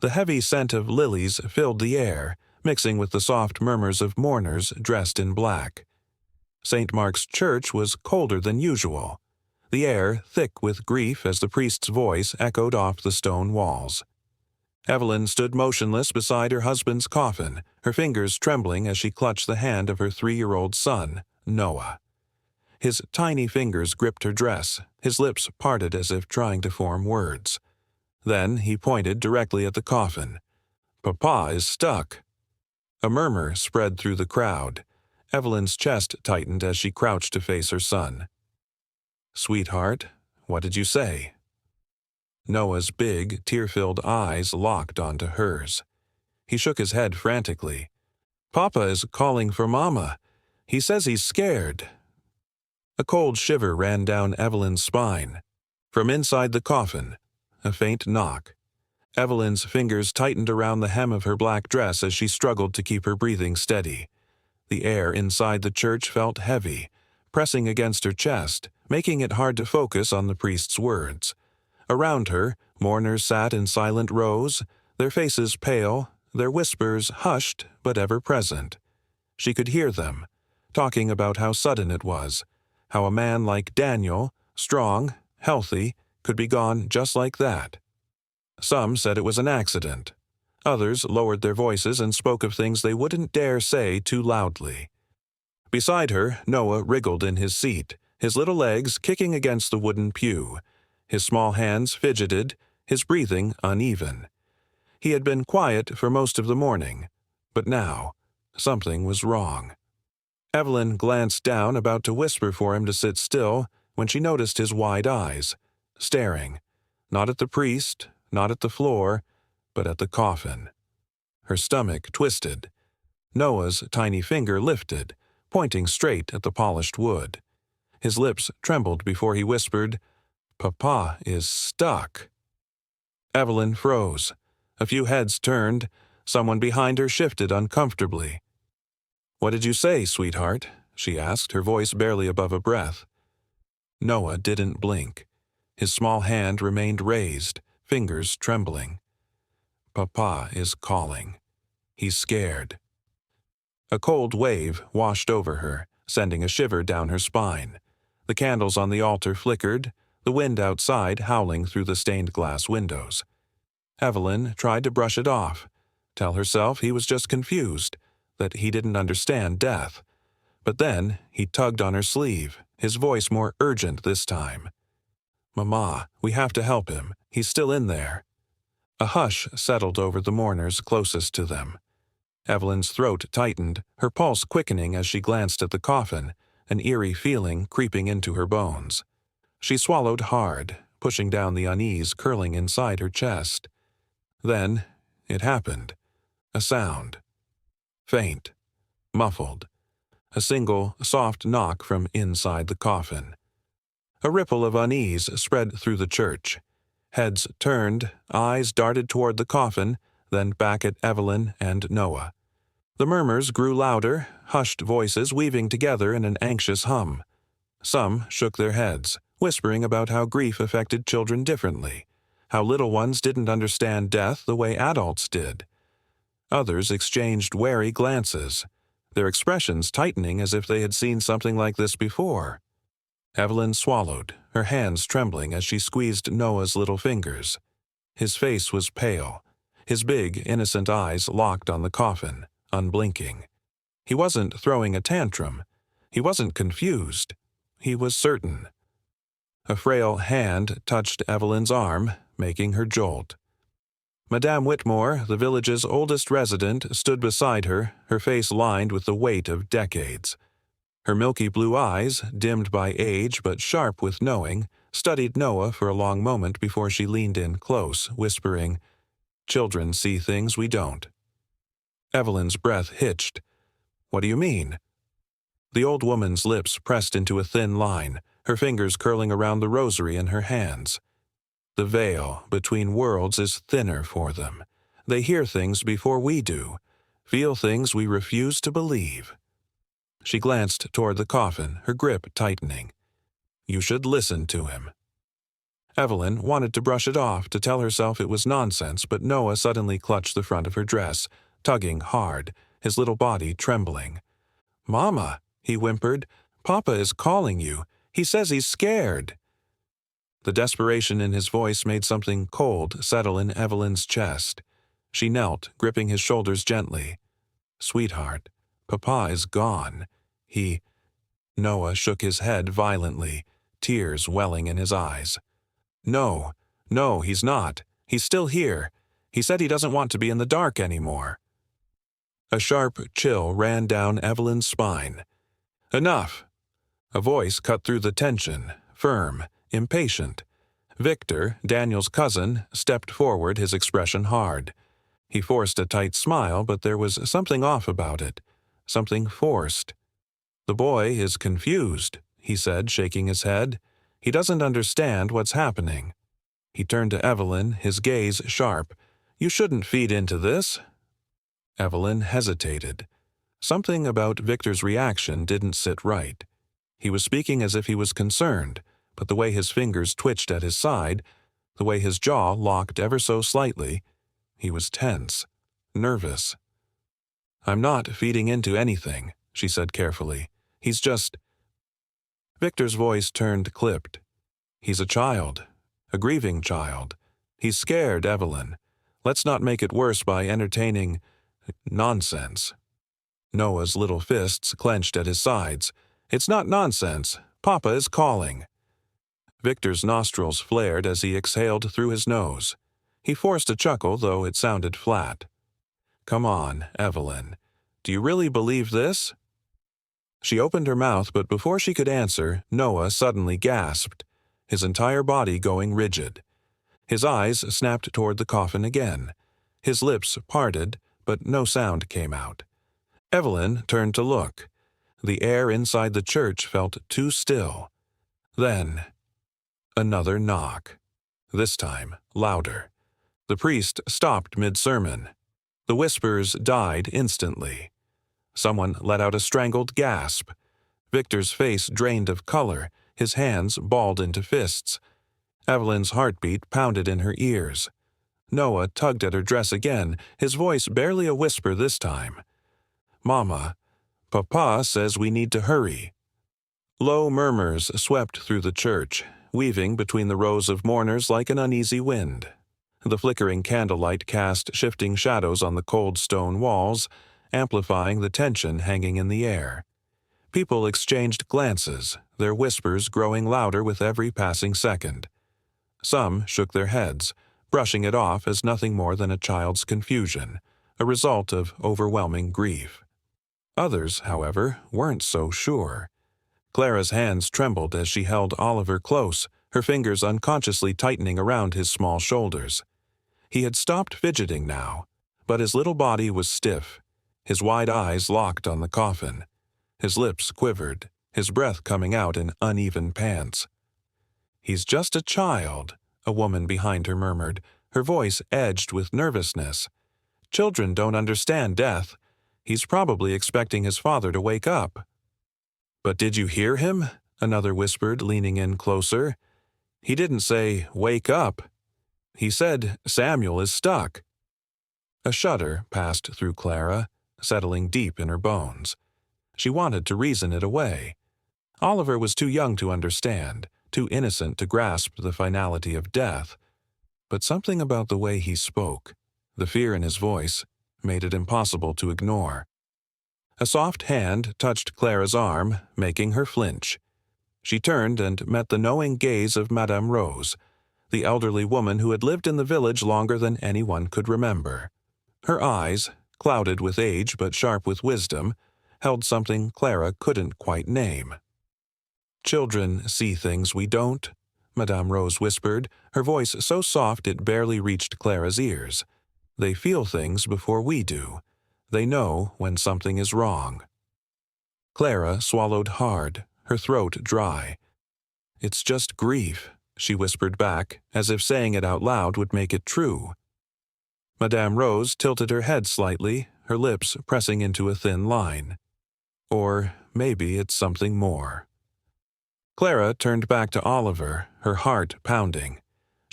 The heavy scent of lilies filled the air, mixing with the soft murmurs of mourners dressed in black. St. Mark's Church was colder than usual, the air thick with grief as the priest's voice echoed off the stone walls. Evelyn stood motionless beside her husband's coffin, her fingers trembling as she clutched the hand of her 3-year-old son, Noah. His tiny fingers gripped her dress, his lips parted as if trying to form words. Then he pointed directly at the coffin. "Papa is stuck." A murmur spread through the crowd. Evelyn's chest tightened as she crouched to face her son. "Sweetheart, what did you say?" Noah's big, tear-filled eyes locked onto hers. He shook his head frantically. "Papa is calling for Mama. He says he's scared." A cold shiver ran down Evelyn's spine. From inside the coffin, a faint knock. Evelyn's fingers tightened around the hem of her black dress as she struggled to keep her breathing steady. The air inside the church felt heavy, pressing against her chest, making it hard to focus on the priest's words. Around her, mourners sat in silent rows, their faces pale, their whispers hushed but ever present. She could hear them, talking about how sudden it was, how a man like Daniel, strong, healthy, could be gone just like that. Some said it was an accident. Others lowered their voices and spoke of things they wouldn't dare say too loudly. Beside her, Noah wriggled in his seat, his little legs kicking against the wooden pew. His small hands fidgeted, his breathing uneven. He had been quiet for most of the morning, but now, something was wrong. Evelyn glanced down, about to whisper for him to sit still, when she noticed his wide eyes, staring, not at the priest, not at the floor, but at the coffin. Her stomach twisted. Noah's tiny finger lifted, pointing straight at the polished wood. His lips trembled before he whispered, "Papa is stuck." Evelyn froze. A few heads turned. Someone behind her shifted uncomfortably. "What did you say, sweetheart?" she asked, her voice barely above a breath. Noah didn't blink. His small hand remained raised, fingers trembling. "Papa is calling. He's scared." A cold wave washed over her, sending a shiver down her spine. The candles on the altar flickered, the wind outside howling through the stained-glass windows. Evelyn tried to brush it off, tell herself he was just confused, that he didn't understand death. But then he tugged on her sleeve, his voice more urgent this time. "Mama, we have to help him. He's still in there." A hush settled over the mourners closest to them. Evelyn's throat tightened, her pulse quickening as she glanced at the coffin, an eerie feeling creeping into her bones. She swallowed hard, pushing down the unease curling inside her chest. Then it happened. A sound. Faint. Muffled. A single, soft knock from inside the coffin. A ripple of unease spread through the church. Heads turned, eyes darted toward the coffin, then back at Evelyn and Noah. The murmurs grew louder, hushed voices weaving together in an anxious hum. Some shook their heads, whispering about how grief affected children differently, how little ones didn't understand death the way adults did. Others exchanged wary glances, their expressions tightening as if they had seen something like this before. Evelyn swallowed, her hands trembling as she squeezed Noah's little fingers. His face was pale, his big, innocent eyes locked on the coffin, unblinking. He wasn't throwing a tantrum. He wasn't confused. He was certain. A frail hand touched Evelyn's arm, making her jolt. Madame Whitmore, the village's oldest resident, stood beside her, her face lined with the weight of decades. Her milky blue eyes, dimmed by age but sharp with knowing, studied Noah for a long moment before she leaned in close, whispering, "Children see things we don't." Evelyn's breath hitched. "What do you mean?" The old woman's lips pressed into a thin line, her fingers curling around the rosary in her hands. "The veil between worlds is thinner for them. They hear things before we do, feel things we refuse to believe." She glanced toward the coffin, her grip tightening. "You should listen to him." Evelyn wanted to brush it off, to tell herself it was nonsense, but Noah suddenly clutched the front of her dress, tugging hard, his little body trembling. "Mama," he whimpered, "Papa is calling you. He says he's scared." The desperation in his voice made something cold settle in Evelyn's chest. She knelt, gripping his shoulders gently. "Sweetheart, Papa is gone. Noah shook his head violently, tears welling in his eyes. No, he's not. He's still here. He said he doesn't want to be in the dark anymore." A sharp chill ran down Evelyn's spine. "Enough!" A voice cut through the tension, firm, impatient. Victor, Daniel's cousin, stepped forward, his expression hard. He forced a tight smile, but there was something off about it, something forced. "The boy is confused," he said, shaking his head. "He doesn't understand what's happening." He turned to Evelyn, his gaze sharp. "You shouldn't feed into this." Evelyn hesitated. Something about Victor's reaction didn't sit right. He was speaking as if he was concerned, but the way his fingers twitched at his side, the way his jaw locked ever so slightly, he was tense, nervous. "I'm not feeding into anything," she said carefully. "He's just—" Victor's voice turned clipped. "He's a child, a grieving child. He's scared, Evelyn. Let's not make it worse by entertaining nonsense." Noah's little fists clenched at his sides. "It's not nonsense. Papa is calling." Victor's nostrils flared as he exhaled through his nose. He forced a chuckle, though it sounded flat. "Come on, Evelyn. Do you really believe this?" She opened her mouth, but before she could answer, Noah suddenly gasped, his entire body going rigid. His eyes snapped toward the coffin again. His lips parted, but no sound came out. Evelyn turned to look. The air inside the church felt too still. Then, another knock. This time, louder. The priest stopped mid-sermon. The whispers died instantly. Someone let out a strangled gasp. Victor's face drained of color, his hands balled into fists. Evelyn's heartbeat pounded in her ears. Noah tugged at her dress again, his voice barely a whisper this time. "Mama, Papa says we need to hurry." Low murmurs swept through the church, weaving between the rows of mourners like an uneasy wind. The flickering candlelight cast shifting shadows on the cold stone walls, amplifying the tension hanging in the air. People exchanged glances, their whispers growing louder with every passing second. Some shook their heads, brushing it off as nothing more than a child's confusion, a result of overwhelming grief. Others, however, weren't so sure. Clara's hands trembled as she held Oliver close, her fingers unconsciously tightening around his small shoulders. He had stopped fidgeting now, but his little body was stiff, his wide eyes locked on the coffin. His lips quivered, his breath coming out in uneven pants. "He's just a child," a woman behind her murmured, her voice edged with nervousness. "Children don't understand death. He's probably expecting his father to wake up." "But did you hear him?" another whispered, leaning in closer. "He didn't say, 'Wake up.' He said, 'Samuel is stuck.'" A shudder passed through Clara, settling deep in her bones. She wanted to reason it away. Oliver was too young to understand, too innocent to grasp the finality of death. But something about the way he spoke, the fear in his voice, made it impossible to ignore. A soft hand touched Clara's arm, making her flinch. She turned and met the knowing gaze of Madame Rose, the elderly woman who had lived in the village longer than anyone could remember. Her eyes, clouded with age but sharp with wisdom, held something Clara couldn't quite name. "Children see things we don't," Madame Rose whispered, her voice so soft it barely reached Clara's ears. "They feel things before we do. They know when something is wrong." Clara swallowed hard, her throat dry. "It's just grief," she whispered back, as if saying it out loud would make it true. Madame Rose tilted her head slightly, her lips pressing into a thin line. "Or maybe it's something more." Clara turned back to Oliver, her heart pounding.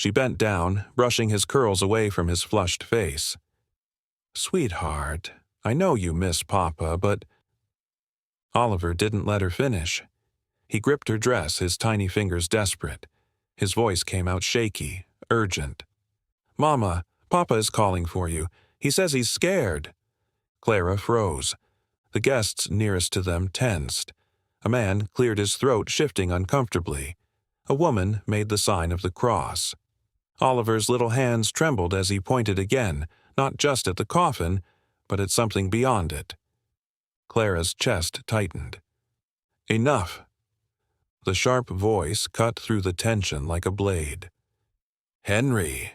She bent down, brushing his curls away from his flushed face. "Sweetheart, I know you miss Papa, but—" Oliver didn't let her finish. He gripped her dress, his tiny fingers desperate. His voice came out shaky, urgent. "Mama, Papa is calling for you. He says he's scared." Clara froze. The guests nearest to them tensed. A man cleared his throat, shifting uncomfortably. A woman made the sign of the cross. Oliver's little hands trembled as he pointed again, not just at the coffin, but at something beyond it. Clara's chest tightened. "Enough." The sharp voice cut through the tension like a blade. "Henry."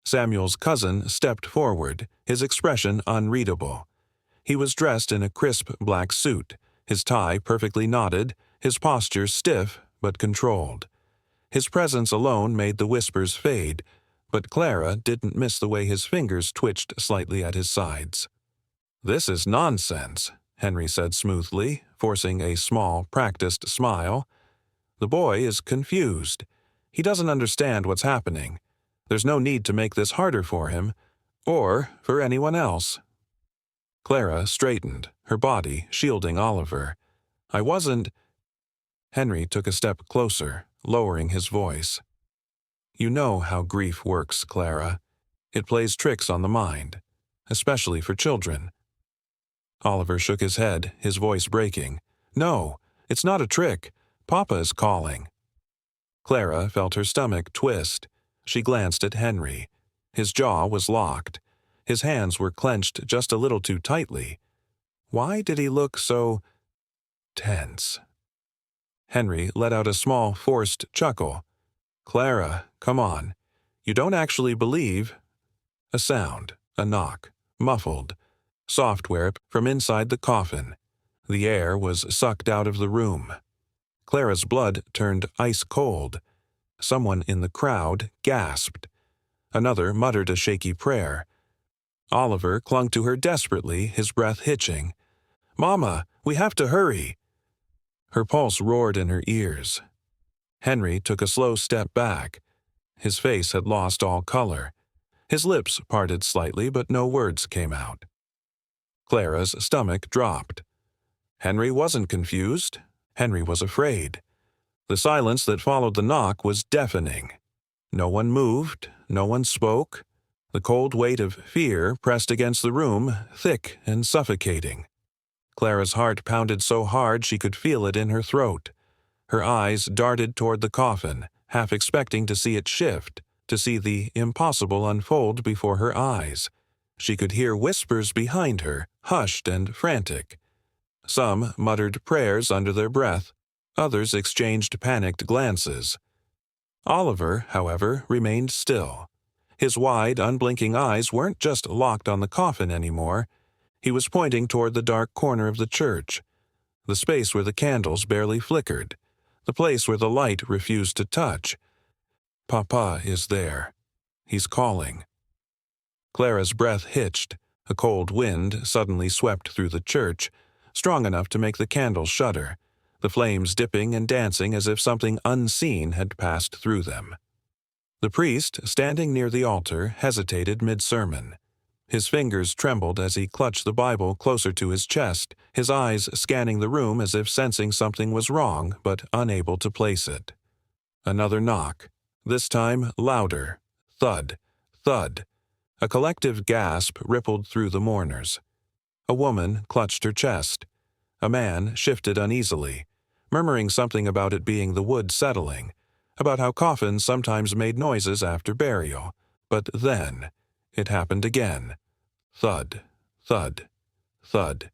Samuel's cousin stepped forward, his expression unreadable. He was dressed in a crisp black suit, his tie perfectly knotted, his posture stiff but controlled. His presence alone made the whispers fade, but Clara didn't miss the way his fingers twitched slightly at his sides. "This is nonsense," Henry said smoothly, forcing a small, practiced smile. "The boy is confused. He doesn't understand what's happening. There's no need to make this harder for him, or for anyone else." Clara straightened, her body shielding Oliver. "I wasn't—" Henry took a step closer, lowering his voice. "You know how grief works, Clara. It plays tricks on the mind, especially for children." Oliver shook his head, his voice breaking. "No, it's not a trick. Papa is calling." Clara felt her stomach twist. She glanced at Henry. His jaw was locked. His hands were clenched just a little too tightly. Why did he look so tense? Henry let out a small, forced chuckle. "Clara, come on. You don't actually believe—" A sound, a knock, muffled. Software from inside the coffin. The air was sucked out of the room. Clara's blood turned ice cold. Someone in the crowd gasped. Another muttered a shaky prayer. Oliver clung to her desperately, his breath hitching. "Mama, we have to hurry." Her pulse roared in her ears. Henry took a slow step back. His face had lost all color. His lips parted slightly, but no words came out. Clara's stomach dropped. Henry wasn't confused. Henry was afraid. The silence that followed the knock was deafening. No one moved, no one spoke. The cold weight of fear pressed against the room, thick and suffocating. Clara's heart pounded so hard she could feel it in her throat. Her eyes darted toward the coffin, half expecting to see it shift, to see the impossible unfold before her eyes. She could hear whispers behind her, hushed and frantic. Some muttered prayers under their breath. Others exchanged panicked glances. Oliver, however, remained still. His wide, unblinking eyes weren't just locked on the coffin anymore. He was pointing toward the dark corner of the church, the space where the candles barely flickered, the place where the light refused to touch. "Papa is there. He's calling." Clara's breath hitched. A cold wind suddenly swept through the church, strong enough to make the candles shudder, the flames dipping and dancing as if something unseen had passed through them. The priest, standing near the altar, hesitated mid-sermon. His fingers trembled as he clutched the Bible closer to his chest, his eyes scanning the room as if sensing something was wrong but unable to place it. Another knock, this time louder. Thud, thud. A collective gasp rippled through the mourners. A woman clutched her chest. A man shifted uneasily, murmuring something about it being the wood settling, about how coffins sometimes made noises after burial. But then it happened again. Thud, thud, thud.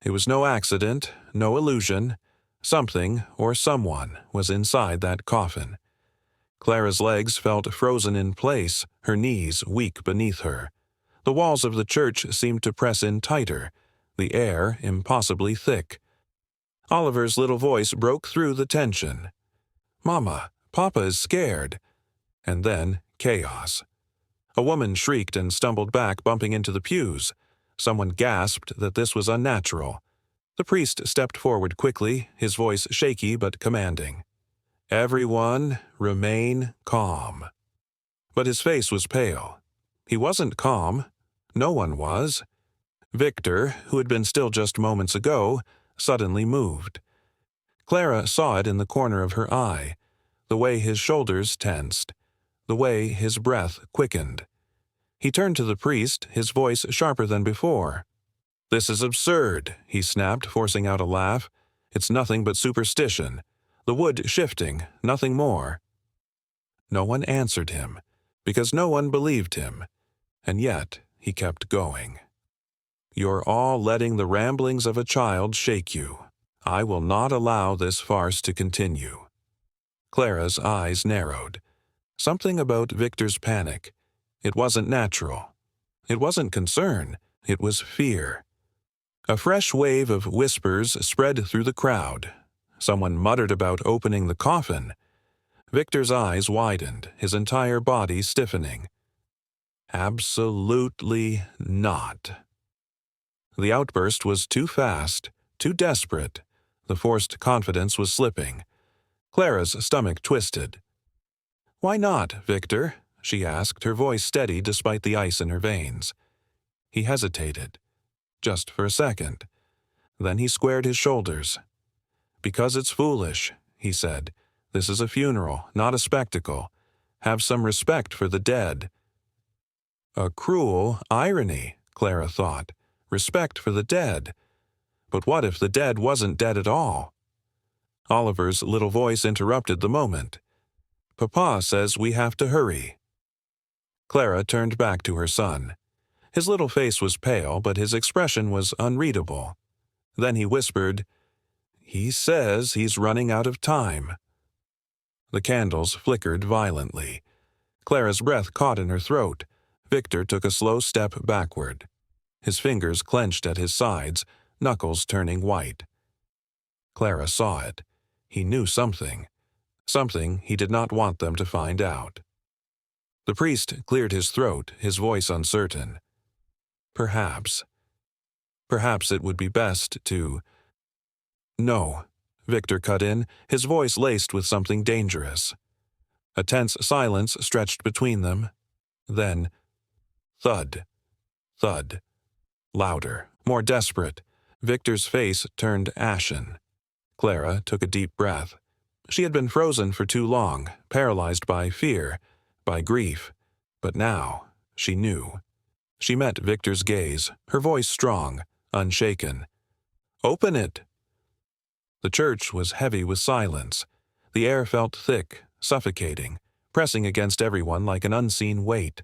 It was no accident, no illusion. Something or someone was inside that coffin. Clara's legs felt frozen in place, her knees weak beneath her. The walls of the church seemed to press in tighter, the air impossibly thick. Oliver's little voice broke through the tension. "Mama, Papa is scared." And then chaos. A woman shrieked and stumbled back, bumping into the pews. Someone gasped that this was unnatural. The priest stepped forward quickly, his voice shaky but commanding. "Everyone, remain calm." But his face was pale. He wasn't calm. No one was. Victor, who had been still just moments ago, suddenly moved. Clara saw it in the corner of her eye, the way his shoulders tensed, the way his breath quickened. He turned to the priest, his voice sharper than before. "This is absurd," he snapped, forcing out a laugh. "It's nothing but superstition. The wood shifting, nothing more." No one answered him, because no one believed him, and yet he kept going. "You're all letting the ramblings of a child shake you. I will not allow this farce to continue." Clara's eyes narrowed. Something about Victor's panic. It wasn't natural. It wasn't concern. It was fear. A fresh wave of whispers spread through the crowd. Someone muttered about opening the coffin. Victor's eyes widened, his entire body stiffening. Absolutely not. The outburst was too fast, too desperate. The forced confidence was slipping. Clara's stomach twisted. "Why not, Victor?" she asked, her voice steady despite the ice in her veins. He hesitated. Just for a second. Then he squared his shoulders. "Because it's foolish," he said. "This is a funeral, not a spectacle. Have some respect for the dead." A cruel irony, Clara thought. Respect for the dead. But what if the dead wasn't dead at all? Oliver's little voice interrupted the moment. "Papa says we have to hurry." Clara turned back to her son. His little face was pale, but his expression was unreadable. Then he whispered, "He says he's running out of time." The candles flickered violently. Clara's breath caught in her throat. Victor took a slow step backward. His fingers clenched at his sides, knuckles turning white. Clara saw it. He knew something. Something he did not want them to find out. The priest cleared his throat, his voice uncertain. Perhaps it would be best to— "No," Victor cut in, his voice laced with something dangerous. A tense silence stretched between them. Then, thud, thud. Louder, more desperate. Victor's face turned ashen. Clara took a deep breath. She had been frozen for too long, paralyzed by fear, by grief. But now, she knew. She met Victor's gaze, her voice strong, unshaken. "Open it!" The church was heavy with silence. The air felt thick, suffocating, pressing against everyone like an unseen weight.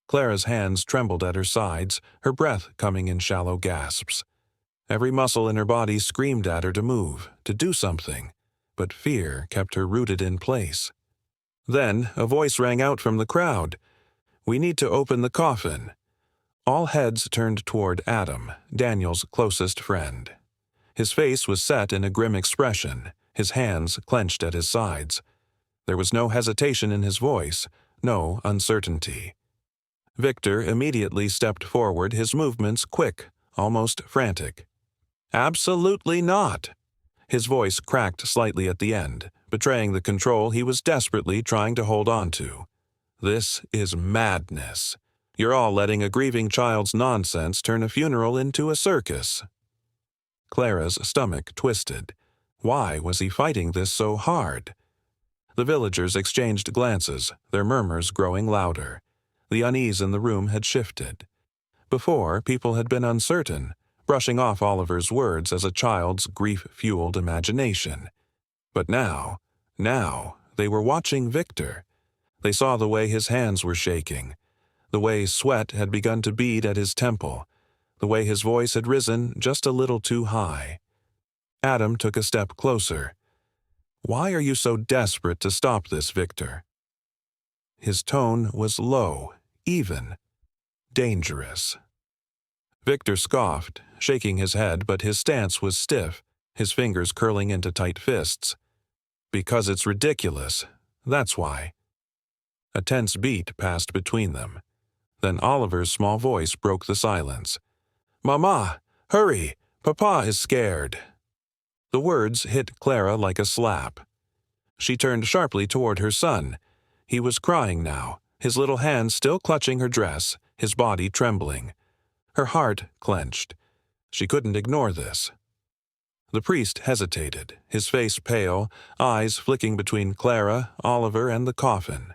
Clara's hands trembled at her sides, her breath coming in shallow gasps. Every muscle in her body screamed at her to move, to do something, but fear kept her rooted in place. Then a voice rang out from the crowd. "We need to open the coffin." All heads turned toward Adam, Daniel's closest friend. His face was set in a grim expression, his hands clenched at his sides. There was no hesitation in his voice, no uncertainty. Victor immediately stepped forward, his movements quick, almost frantic. "Absolutely not!" His voice cracked slightly at the end, betraying the control he was desperately trying to hold on to. "This is madness. You're all letting a grieving child's nonsense turn a funeral into a circus." Clara's stomach twisted. Why was he fighting this so hard? The villagers exchanged glances, their murmurs growing louder. The unease in the room had shifted. Before, people had been uncertain, brushing off Oliver's words as a child's grief-fueled imagination. But now, they were watching Victor. They saw the way his hands were shaking, the way sweat had begun to bead at his temple, the way his voice had risen just a little too high. Adam took a step closer. "Why are you so desperate to stop this, Victor?" His tone was low, even, dangerous. Victor scoffed, shaking his head, but his stance was stiff, his fingers curling into tight fists. "Because it's ridiculous. That's why." A tense beat passed between them. Then Oliver's small voice broke the silence. "Mama, hurry! Papa is scared." The words hit Clara like a slap. She turned sharply toward her son. He was crying now, his little hands still clutching her dress, his body trembling. Her heart clenched. She couldn't ignore this. The priest hesitated, his face pale, eyes flicking between Clara, Oliver, and the coffin.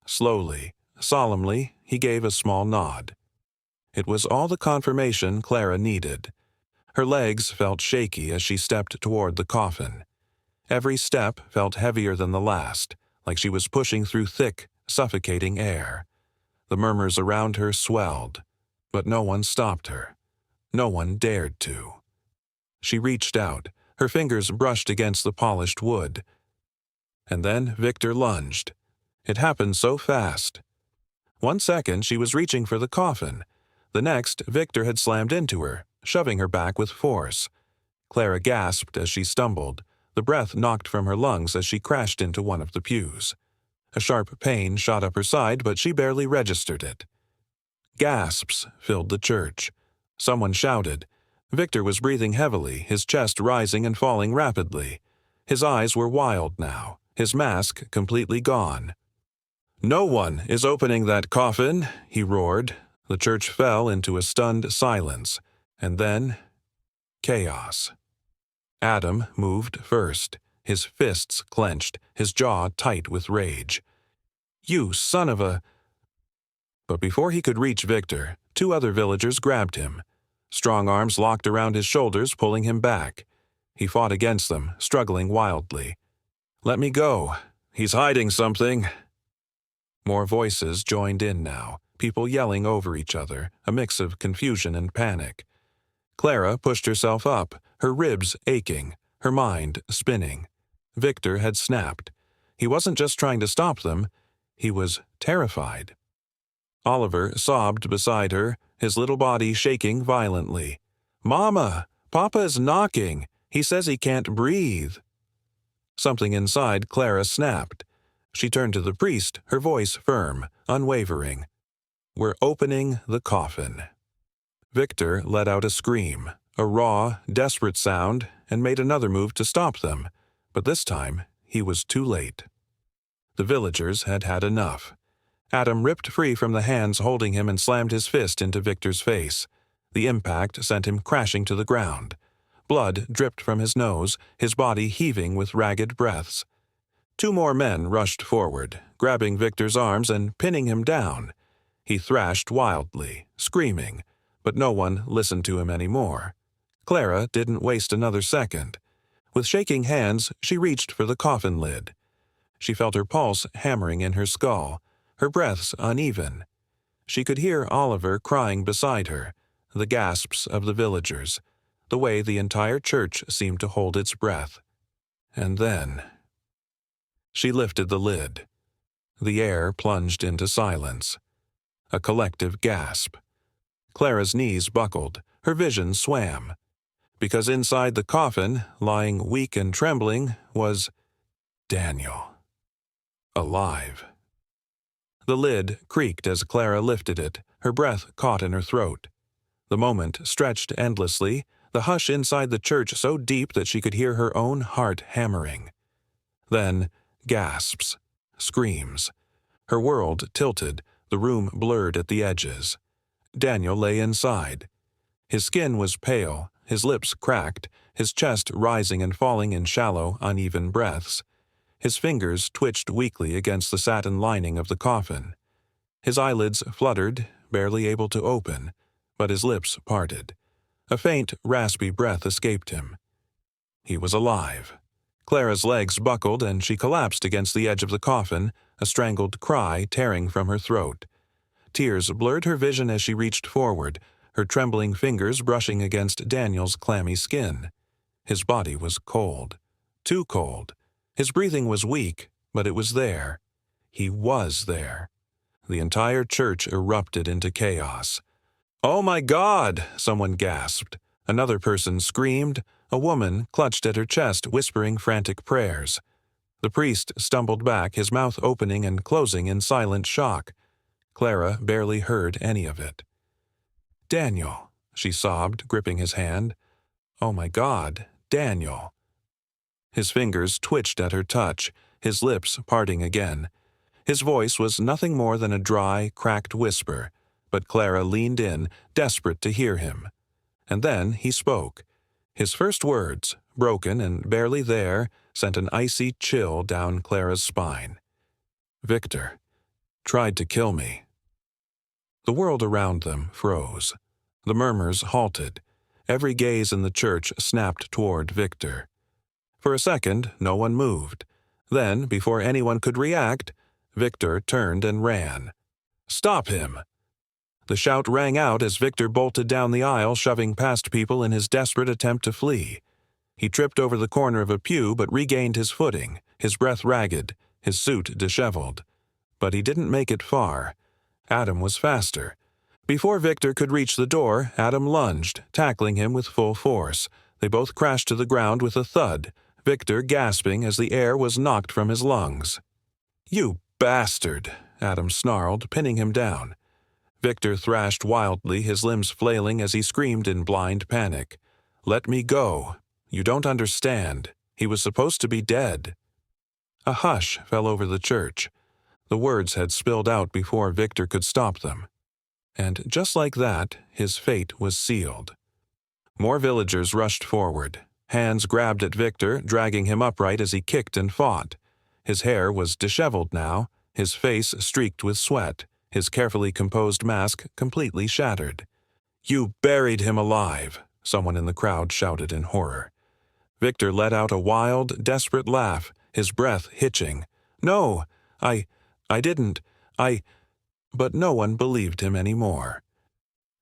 Slowly, solemnly, he gave a small nod. It was all the confirmation Clara needed. Her legs felt shaky as she stepped toward the coffin. Every step felt heavier than the last, like she was pushing through thick, suffocating air. The murmurs around her swelled, but no one stopped her. No one dared to. She reached out, her fingers brushed against the polished wood. And then Victor lunged. It happened so fast. 1 second she was reaching for the coffin. The next, Victor had slammed into her, shoving her back with force. Clara gasped as she stumbled. The breath knocked from her lungs as she crashed into one of the pews. A sharp pain shot up her side, but she barely registered it. Gasps filled the church. Someone shouted. Victor was breathing heavily, his chest rising and falling rapidly. His eyes were wild now, his mask completely gone. "No one is opening that coffin," he roared. The church fell into a stunned silence, and then chaos. Adam moved first, his fists clenched, his jaw tight with rage. "You son of a—" But before he could reach Victor, 2 other villagers grabbed him. Strong arms locked around his shoulders, pulling him back. He fought against them, struggling wildly. "Let me go. He's hiding something." More voices joined in now, people yelling over each other, a mix of confusion and panic. Clara pushed herself up, her ribs aching, her mind spinning. Victor had snapped. He wasn't just trying to stop them, he was terrified. Oliver sobbed beside her, his little body shaking violently. "Mama! Papa is knocking! He says he can't breathe!" Something inside Clara snapped. She turned to the priest, her voice firm, unwavering. "We're opening the coffin." Victor let out a scream, a raw, desperate sound, and made another move to stop them, but this time he was too late. The villagers had had enough. Adam ripped free from the hands holding him and slammed his fist into Victor's face. The impact sent him crashing to the ground. Blood dripped from his nose, his body heaving with ragged breaths. 2 more men rushed forward, grabbing Victor's arms and pinning him down. He thrashed wildly, screaming, but no one listened to him anymore. Clara didn't waste another second. With shaking hands, she reached for the coffin lid. She felt her pulse hammering in her skull, her breaths uneven. She could hear Oliver crying beside her, the gasps of the villagers, the way the entire church seemed to hold its breath. And then she lifted the lid. The air plunged into silence. A collective gasp. Clara's knees buckled, her vision swam. Because inside the coffin, lying weak and trembling, was Daniel. Alive. The lid creaked as Clara lifted it, her breath caught in her throat. The moment stretched endlessly, the hush inside the church so deep that she could hear her own heart hammering. Then gasps, screams. Her world tilted, the room blurred at the edges. Daniel lay inside. His skin was pale, his lips cracked, his chest rising and falling in shallow, uneven breaths. His fingers twitched weakly against the satin lining of the coffin. His eyelids fluttered, barely able to open, but his lips parted. A faint, raspy breath escaped him. He was alive. Clara's legs buckled and she collapsed against the edge of the coffin, a strangled cry tearing from her throat. Tears blurred her vision as she reached forward, her trembling fingers brushing against Daniel's clammy skin. His body was cold. Too cold. His breathing was weak, but it was there. He was there. The entire church erupted into chaos. "Oh my God!" someone gasped. Another person screamed. A woman clutched at her chest, whispering frantic prayers. The priest stumbled back, his mouth opening and closing in silent shock. Clara barely heard any of it. "Daniel," she sobbed, gripping his hand. "Oh my God, Daniel." His fingers twitched at her touch, his lips parting again. His voice was nothing more than a dry, cracked whisper, but Clara leaned in, desperate to hear him. And then he spoke. His first words, broken and barely there, sent an icy chill down Clara's spine. "Victor tried to kill me." The world around them froze. The murmurs halted. Every gaze in the church snapped toward Victor. For a second, no one moved. Then, before anyone could react, Victor turned and ran. "Stop him!" The shout rang out as Victor bolted down the aisle, shoving past people in his desperate attempt to flee. He tripped over the corner of a pew but regained his footing, his breath ragged, his suit disheveled. But he didn't make it far. Adam was faster. Before Victor could reach the door, Adam lunged, tackling him with full force. They both crashed to the ground with a thud, Victor gasping as the air was knocked from his lungs. "You bastard!" Adam snarled, pinning him down. Victor thrashed wildly, his limbs flailing as he screamed in blind panic. "Let me go. You don't understand. He was supposed to be dead." A hush fell over the church. The words had spilled out before Victor could stop them. And just like that, his fate was sealed. More villagers rushed forward. Hands grabbed at Victor, dragging him upright as he kicked and fought. His hair was disheveled now, his face streaked with sweat, his carefully composed mask completely shattered. "You buried him alive," someone in the crowd shouted in horror. Victor let out a wild, desperate laugh, his breath hitching. "No, I didn't. But no one believed him anymore.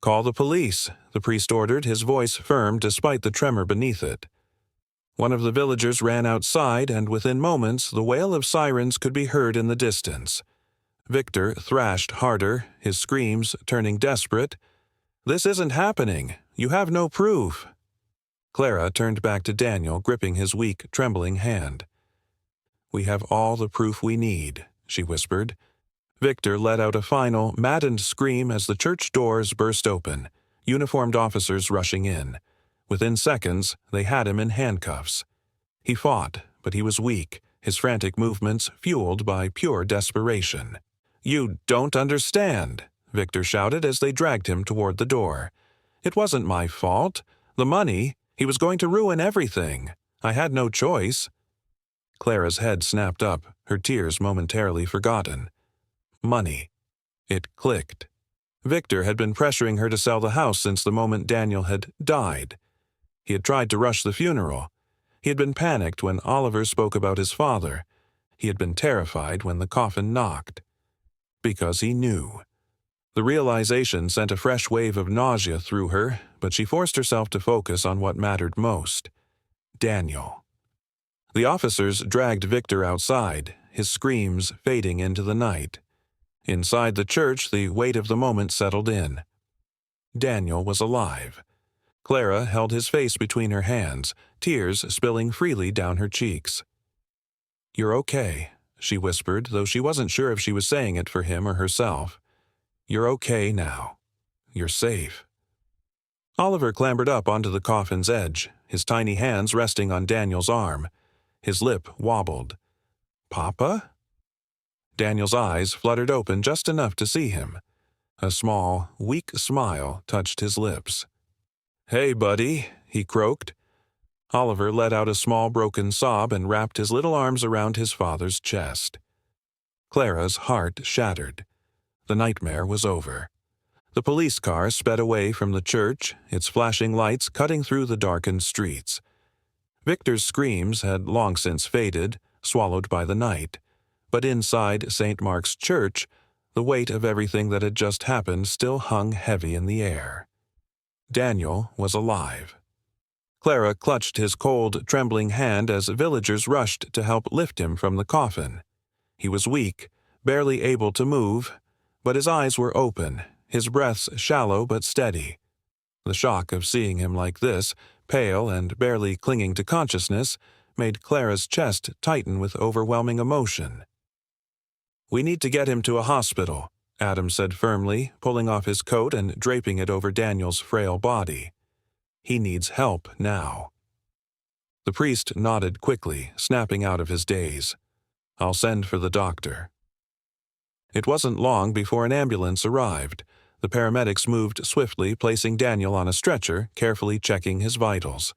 "Call the police," the priest ordered, his voice firm despite the tremor beneath it. One of the villagers ran outside, and within moments the wail of sirens could be heard in the distance. Victor thrashed harder, his screams turning desperate. "This isn't happening. You have no proof." Clara turned back to Daniel, gripping his weak, trembling hand. "We have all the proof we need," she whispered. Victor let out a final, maddened scream as the church doors burst open, uniformed officers rushing in. Within seconds, they had him in handcuffs. He fought, but he was weak, his frantic movements fueled by pure desperation. "You don't understand," Victor shouted as they dragged him toward the door. "It wasn't my fault. The money, he was going to ruin everything. I had no choice." Clara's head snapped up, her tears momentarily forgotten. Money. It clicked. Victor had been pressuring her to sell the house since the moment Daniel had died. He had tried to rush the funeral. He had been panicked when Oliver spoke about his father. He had been terrified when the coffin knocked. Because he knew. The realization sent a fresh wave of nausea through her, but she forced herself to focus on what mattered most. Daniel. The officers dragged Victor outside, his screams fading into the night. Inside the church, the weight of the moment settled in. Daniel was alive. Clara held his face between her hands, tears spilling freely down her cheeks. "You're okay," she whispered, though she wasn't sure if she was saying it for him or herself. "You're okay now. You're safe." Oliver clambered up onto the coffin's edge, his tiny hands resting on Daniel's arm. His lip wobbled. "Papa?" Daniel's eyes fluttered open just enough to see him. A small, weak smile touched his lips. "Hey, buddy," he croaked. Oliver let out a small broken sob and wrapped his little arms around his father's chest. Clara's heart shattered. The nightmare was over. The police car sped away from the church, its flashing lights cutting through the darkened streets. Victor's screams had long since faded, swallowed by the night. But inside St. Mark's Church, the weight of everything that had just happened still hung heavy in the air. Daniel was alive. Clara clutched his cold, trembling hand as villagers rushed to help lift him from the coffin. He was weak, barely able to move, but his eyes were open, his breaths shallow but steady. The shock of seeing him like this, pale and barely clinging to consciousness, made Clara's chest tighten with overwhelming emotion. "We need to get him to a hospital," Adam said firmly, pulling off his coat and draping it over Daniel's frail body. "He needs help now." The priest nodded quickly, snapping out of his daze. "I'll send for the doctor." It wasn't long before an ambulance arrived. The paramedics moved swiftly, placing Daniel on a stretcher, carefully checking his vitals.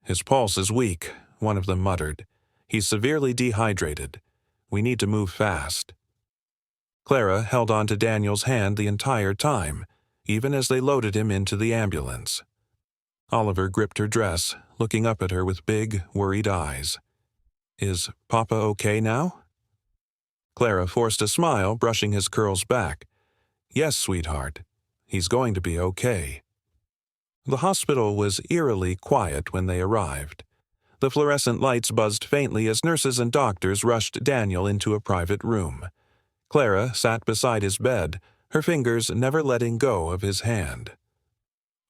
"His pulse is weak," one of them muttered. "He's severely dehydrated. We need to move fast." Clara held on to Daniel's hand the entire time, even as they loaded him into the ambulance. Oliver gripped her dress, looking up at her with big, worried eyes. "Is Papa okay now?" Clara forced a smile, brushing his curls back. "Yes, sweetheart. He's going to be okay." The hospital was eerily quiet when they arrived. The fluorescent lights buzzed faintly as nurses and doctors rushed Daniel into a private room. Clara sat beside his bed, her fingers never letting go of his hand.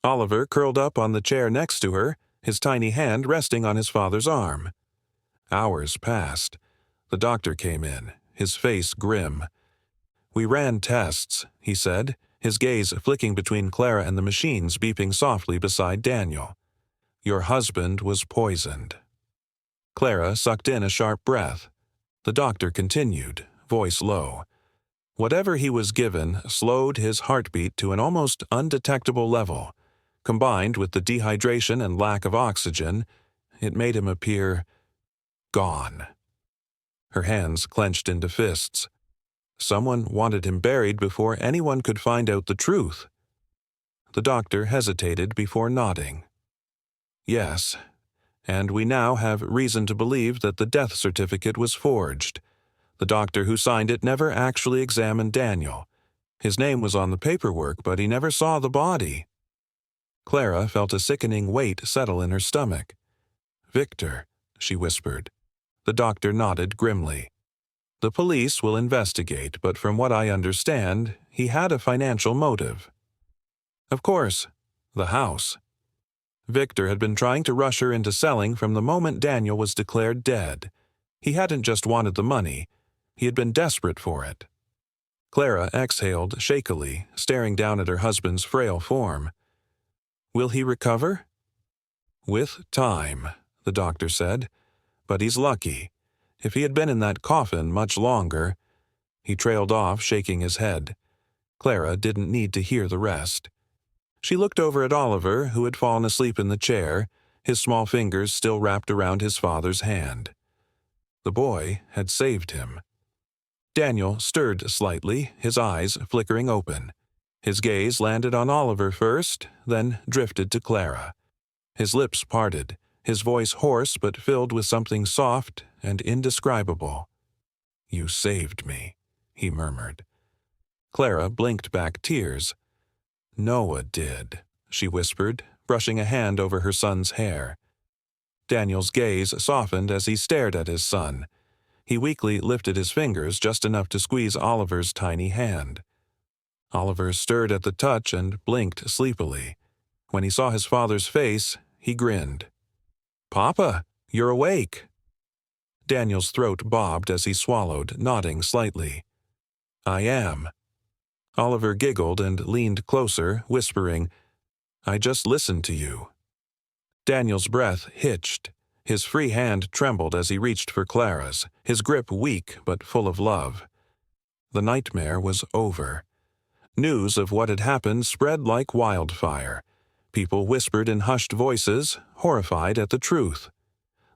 Oliver curled up on the chair next to her, his tiny hand resting on his father's arm. Hours passed. The doctor came in, his face grim. "We ran tests," he said, his gaze flicking between Clara and the machines beeping softly beside Daniel. "Your husband was poisoned." Clara sucked in a sharp breath. The doctor continued, voice low. Whatever he was given slowed his heartbeat to an almost undetectable level. Combined with the dehydration and lack of oxygen, it made him appear gone. Her hands clenched into fists. Someone wanted him buried before anyone could find out the truth. The doctor hesitated before nodding. "Yes, and we now have reason to believe that the death certificate was forged. The doctor who signed it never actually examined Daniel. His name was on the paperwork, but he never saw the body." Clara felt a sickening weight settle in her stomach. "Victor," she whispered. The doctor nodded grimly. "The police will investigate, but from what I understand, he had a financial motive." "Of course. The house." Victor had been trying to rush her into selling from the moment Daniel was declared dead. He hadn't just wanted the money. He had been desperate for it. Clara exhaled shakily, staring down at her husband's frail form. "Will he recover?" "With time," the doctor said. "But he's lucky. If he had been in that coffin much longer—" He trailed off, shaking his head. Clara didn't need to hear the rest. She looked over at Oliver, who had fallen asleep in the chair, his small fingers still wrapped around his father's hand. The boy had saved him. Daniel stirred slightly, his eyes flickering open. His gaze landed on Oliver first, then drifted to Clara. His lips parted, his voice hoarse but filled with something soft and indescribable. "You saved me," he murmured. Clara blinked back tears. "Noah did," she whispered, brushing a hand over her son's hair. Daniel's gaze softened as he stared at his son. He weakly lifted his fingers just enough to squeeze Oliver's tiny hand. Oliver stirred at the touch and blinked sleepily. When he saw his father's face, he grinned. "Papa, you're awake." Daniel's throat bobbed as he swallowed, nodding slightly. "I am." Oliver giggled and leaned closer, whispering, "I just listened to you." Daniel's breath hitched. His free hand trembled as he reached for Clara's, his grip weak but full of love. The nightmare was over. News of what had happened spread like wildfire. People whispered in hushed voices, horrified at the truth.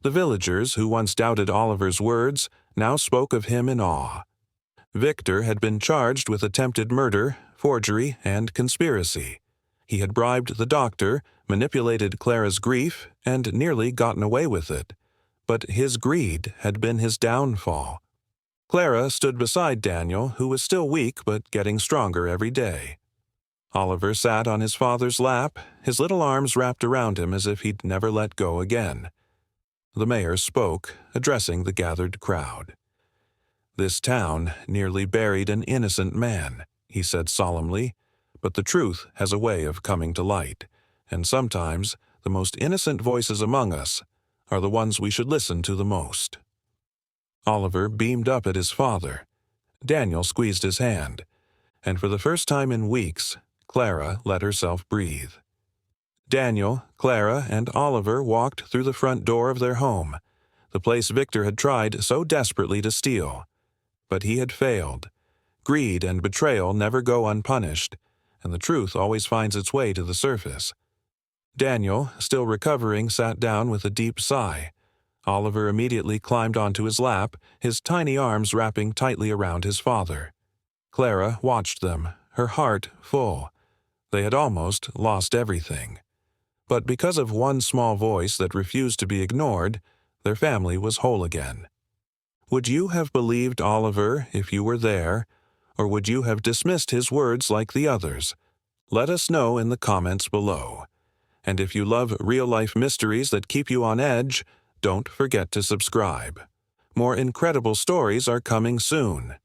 The villagers who once doubted Oliver's words now spoke of him in awe. Victor had been charged with attempted murder, forgery, and conspiracy. He had bribed the doctor, manipulated Clara's grief, and nearly gotten away with it. But his greed had been his downfall. Clara stood beside Daniel, who was still weak but getting stronger every day. Oliver sat on his father's lap, his little arms wrapped around him as if he'd never let go again. The mayor spoke, addressing the gathered crowd. "This town nearly buried an innocent man," he said solemnly. "But the truth has a way of coming to light, and sometimes the most innocent voices among us are the ones we should listen to the most." Oliver beamed up at his father. Daniel squeezed his hand, and for the first time in weeks, Clara let herself breathe. Daniel, Clara, and Oliver walked through the front door of their home, the place Victor had tried so desperately to steal. But he had failed. greed and betrayal never go unpunished, and the truth always finds its way to the surface. Daniel, still recovering, sat down with a deep sigh. Oliver immediately climbed onto his lap, his tiny arms wrapping tightly around his father. Clara watched them, her heart full. They had almost lost everything. But because of one small voice that refused to be ignored, their family was whole again. Would you have believed Oliver if you were there, or would you have dismissed his words like the others? Let us know in the comments below. And if you love real-life mysteries that keep you on edge, don't forget to subscribe. More incredible stories are coming soon.